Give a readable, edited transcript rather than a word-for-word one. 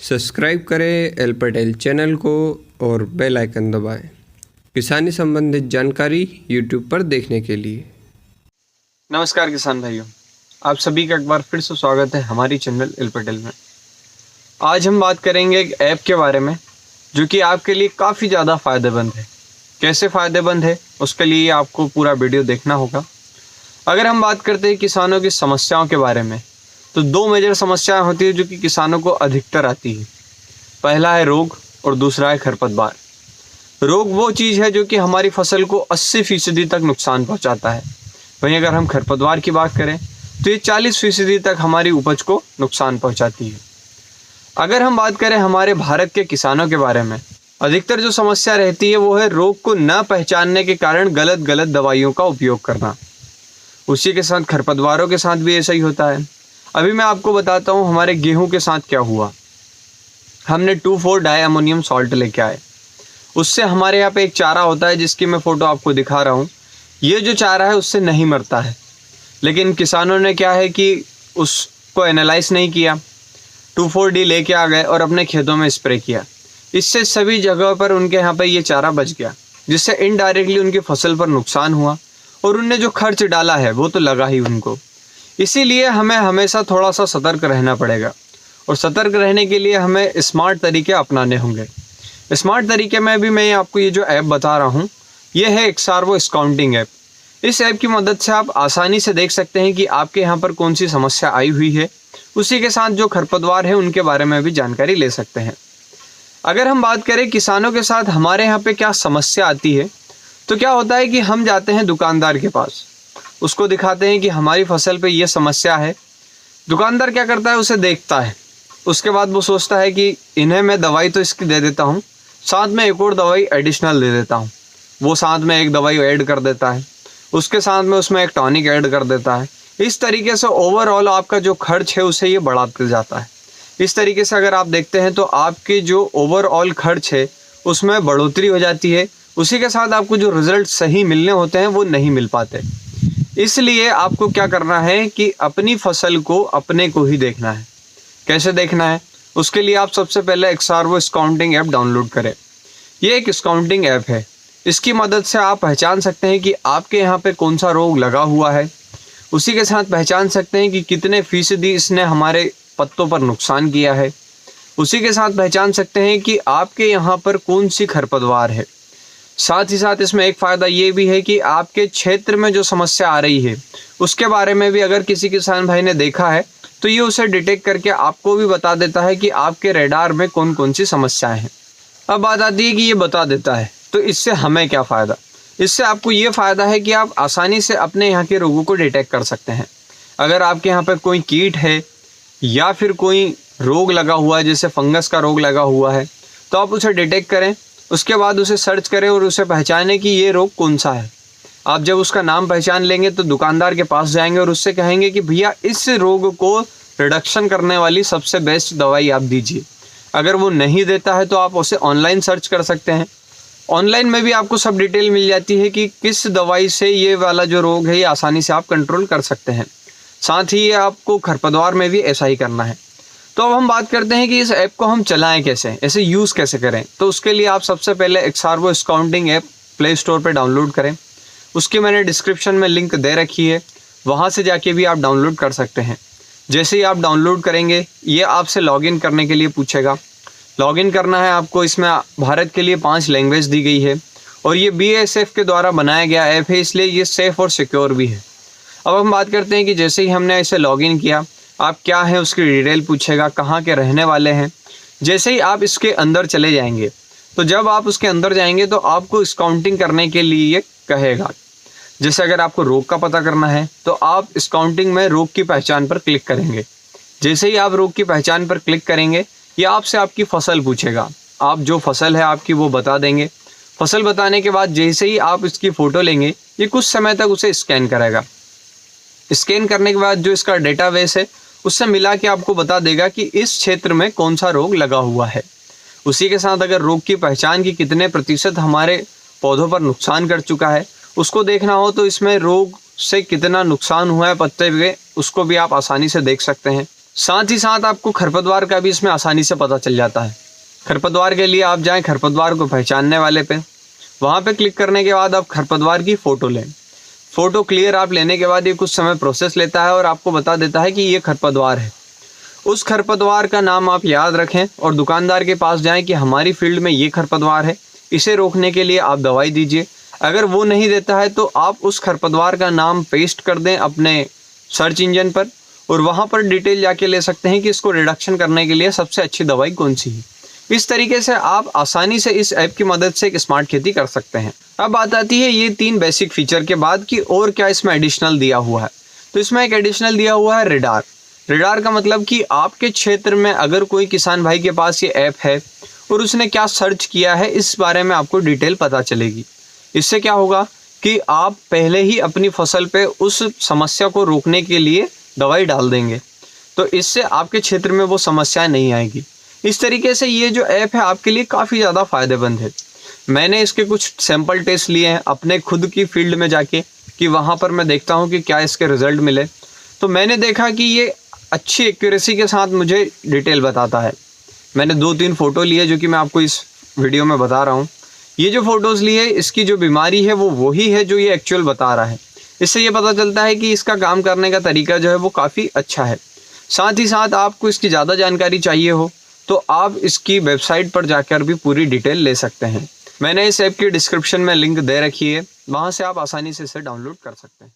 Subscribe करें L Patel channel को और बेल आइकन दबाएं किसानी संबंधित जानकारी यूट्यूब पर देखने के लिए। नमस्कार किसान भाइयों, आप सभी का एक बार फिर से स्वागत है हमारी चैनल एल पटेल में। आज हम बात करेंगे एक ऐप के बारे में जो कि आपके लिए काफ़ी ज़्यादा फ़ायदेमंद है। कैसे फ़ायदेमंद है उसके लिए आपको पूरा वीडियो देखना होगा। अगर हम बात करते हैं किसानों की समस्याओं के बारे में, तो दो मेजर समस्याएं होती है जो कि किसानों को अधिकतर आती है। पहला है रोग और दूसरा है खरपतवार। रोग वो चीज़ है जो कि हमारी फसल को 80% तक नुकसान पहुंचाता है। वहीं अगर हम खरपतवार की बात करें तो ये 40% तक हमारी उपज को नुकसान पहुंचाती है। अगर हम बात करें हमारे भारत के किसानों के बारे में, अधिकतर जो समस्या रहती है वो है रोग को न पहचानने के कारण गलत दवाइयों का उपयोग करना। उसी के साथ खरपतवारों के साथ भी ऐसा ही होता है। अभी मैं आपको बताता हूँ हमारे गेहूं के साथ क्या हुआ। हमने 2,4-डाई-अमोनियम सॉल्ट लेके आए। उससे हमारे यहाँ पे एक चारा होता है जिसकी मैं फ़ोटो आपको दिखा रहा हूँ। ये जो चारा है उससे नहीं मरता है, लेकिन किसानों ने क्या है कि उसको एनालाइज नहीं किया, 2,4-डी लेके आ गए और अपने खेतों में स्प्रे किया। इससे सभी जगहों पर उनके यहाँ पर ये चारा बच गया, जिससे इनडायरेक्टली उनकी फसल पर नुकसान हुआ और उनने जो खर्च डाला है वो तो लगा ही उनको। इसीलिए हमें हमेशा थोड़ा सा सतर्क रहना पड़ेगा, और सतर्क रहने के लिए हमें स्मार्ट तरीके अपनाने होंगे। स्मार्ट तरीके में भी मैं आपको ये जो ऐप बता रहा हूँ, ये है एक्सार्वो स्काउंटिंग ऐप। इस ऐप की मदद से आप आसानी से देख सकते हैं कि आपके यहाँ पर कौन सी समस्या आई हुई है। उसी के साथ जो खरपतवार है उनके बारे में भी जानकारी ले सकते हैं। अगर हम बात करें किसानों के साथ हमारे यहाँ पे क्या समस्या आती है, तो क्या होता है कि हम जाते हैं दुकानदार के पास, उसको दिखाते हैं कि हमारी फसल पे ये समस्या है। दुकानदार क्या करता है, उसे देखता है, उसके बाद वो सोचता है कि इन्हें मैं दवाई तो इसकी दे देता हूँ, साथ में एक और दवाई एडिशनल दे देता हूँ। वो साथ में एक दवाई ऐड कर देता है, उसके साथ में उसमें एक टॉनिक ऐड कर देता है। इस तरीके से ओवरऑल आपका जो खर्च है उसे ये बढ़ाते जाता है। इस तरीके से अगर आप देखते हैं तो आपके जो ओवरऑल खर्च है उसमें बढ़ोतरी हो जाती है। उसी के साथ आपको जो रिजल्ट सही मिलने होते हैं वो नहीं मिल पाते। इसलिए आपको क्या करना है कि अपनी फसल को अपने को ही देखना है। कैसे देखना है, उसके लिए आप सबसे पहले एक्सार्वो स्काउंटिंग ऐप डाउनलोड करें। ये एक स्काउंटिंग ऐप है। इसकी मदद से आप पहचान सकते हैं कि आपके यहाँ पे कौन सा रोग लगा हुआ है। उसी के साथ पहचान सकते हैं कि कितने फीसदी इसने हमारे पत्तों पर नुकसान किया है। उसी के साथ पहचान सकते हैं कि आपके यहाँ पर कौन सी खरपतवार है। साथ ही साथ इसमें एक फ़ायदा ये भी है कि आपके क्षेत्र में जो समस्या आ रही है उसके बारे में भी अगर किसी किसान भाई ने देखा है तो ये उसे डिटेक्ट करके आपको भी बता देता है कि आपके रेडार में कौन कौन सी समस्याएं हैं। अब बात आती है कि ये बता देता है तो इससे हमें क्या फ़ायदा। इससे आपको ये फ़ायदा है कि आप आसानी से अपने यहाँ के रोगों को डिटेक्ट कर सकते हैं। अगर आपके यहाँ पर कोई कीट है या फिर कोई रोग लगा हुआ है, जैसे फंगस का रोग लगा हुआ है, तो आप उसे डिटेक्ट करें, उसके बाद उसे सर्च करें और उसे पहचानें कि ये रोग कौन सा है। आप जब उसका नाम पहचान लेंगे तो दुकानदार के पास जाएंगे और उससे कहेंगे कि भैया इस रोग को रिडक्शन करने वाली सबसे बेस्ट दवाई आप दीजिए। अगर वो नहीं देता है तो आप उसे ऑनलाइन सर्च कर सकते हैं। ऑनलाइन में भी आपको सब डिटेल मिल जाती है कि किस दवाई से ये वाला जो रोग है ये आसानी से आप कंट्रोल कर सकते हैं। साथ ही आपको खरपतवार में भी ऐसा ही करना है। तो अब हम बात करते हैं कि इस ऐप को हम चलाएं कैसे, ऐसे यूज़ कैसे करें। तो उसके लिए आप सबसे पहले एक्सार्वो स्काउंटिंग ऐप प्ले स्टोर पर डाउनलोड करें। उसकी मैंने डिस्क्रिप्शन में लिंक दे रखी है, वहाँ से जाके भी आप डाउनलोड कर सकते हैं। जैसे ही आप डाउनलोड करेंगे ये आपसे लॉगिन करने के लिए पूछेगा। लॉगिन करना है आपको। इसमें भारत के लिए 5 लैंग्वेज दी गई है और ये BASF के द्वारा बनाया गया ऐप है, इसलिए ये सेफ़ और सिक्योर भी है। अब हम बात करते हैं कि जैसे ही हमने इसे लॉगिन किया, आप क्या है उसकी डिटेल पूछेगा, कहाँ के रहने वाले हैं। जैसे ही आप इसके अंदर चले जाएंगे, तो जब आप उसके अंदर जाएंगे तो आपको स्काउंटिंग करने के लिए कहेगा। जैसे अगर आपको रोग का पता करना है तो आप स्काउंटिंग में रोग की पहचान पर क्लिक करेंगे। जैसे ही आप रोग की पहचान पर क्लिक करेंगे, ये आपसे आपकी फसल पूछेगा। आप जो फसल है आपकी वो बता देंगे। फसल बताने के बाद जैसे ही आप इसकी फ़ोटो लेंगे, ये कुछ समय तक उसे स्कैन करेगा। स्कैन करने के बाद जो इसका डेटाबेस है उससे मिला के आपको बता देगा कि इस क्षेत्र में कौन सा रोग लगा हुआ है। उसी के साथ अगर रोग की पहचान की कितने प्रतिशत हमारे पौधों पर नुकसान कर चुका है उसको देखना हो, तो इसमें रोग से कितना नुकसान हुआ है पत्ते पे, उसको भी आप आसानी से देख सकते हैं। साथ ही साथ आपको खरपतवार का भी इसमें आसानी से पता चल जाता है। खरपतवार के लिए आप जाएं खरपतवार को पहचानने वाले पे, वहाँ पे क्लिक करने के बाद आप खरपतवार की फ़ोटो लें। फ़ोटो क्लियर आप लेने के बाद ये कुछ समय प्रोसेस लेता है और आपको बता देता है कि ये खरपतवार है। उस खरपतवार का नाम आप याद रखें और दुकानदार के पास जाएं कि हमारी फील्ड में ये खरपतवार है, इसे रोकने के लिए आप दवाई दीजिए। अगर वो नहीं देता है तो आप उस खरपतवार का नाम पेस्ट कर दें अपने सर्च इंजन पर और वहाँ पर डिटेल जाके ले सकते हैं कि इसको रिडक्शन करने के लिए सबसे अच्छी दवाई कौन सी है। इस तरीके से आप आसानी से इस ऐप की मदद से एक स्मार्ट खेती कर सकते हैं। अब बात आती है ये 3 बेसिक फीचर के बाद कि और क्या इसमें एडिशनल दिया हुआ है। तो इसमें एक एडिशनल दिया हुआ है रेडार। रेडार का मतलब कि आपके क्षेत्र में अगर कोई किसान भाई के पास ये ऐप है और उसने क्या सर्च किया है इस बारे में आपको डिटेल पता चलेगी। इससे क्या होगा कि आप पहले ही अपनी फसल पे उस समस्या को रोकने के लिए दवाई डाल देंगे, तो इससे आपके क्षेत्र में वो समस्या नहीं आएगी। इस तरीके से ये जो ऐप है आपके लिए काफ़ी ज़्यादा फ़ायदेमंद है। मैंने इसके कुछ सैंपल टेस्ट लिए हैं अपने खुद की फील्ड में जाके कि वहाँ पर मैं देखता हूँ कि क्या इसके रिज़ल्ट मिले। तो मैंने देखा कि ये अच्छी एक्यूरेसी के साथ मुझे डिटेल बताता है। मैंने 2-3 फ़ोटो लिए जो कि मैं आपको इस वीडियो में बता रहा हूँ। ये जो फ़ोटोज़ लिए इसकी जो बीमारी है वो वही है जो ये एक्चुअल बता रहा है। इससे ये पता चलता है कि इसका काम करने का तरीका जो है वो काफ़ी अच्छा है। साथ ही साथ आपको इसकी ज़्यादा जानकारी चाहिए हो तो आप इसकी वेबसाइट पर जाकर भी पूरी डिटेल ले सकते हैं। मैंने इस ऐप की डिस्क्रिप्शन में लिंक दे रखी है, वहाँ से आप आसानी से इसे डाउनलोड कर सकते हैं।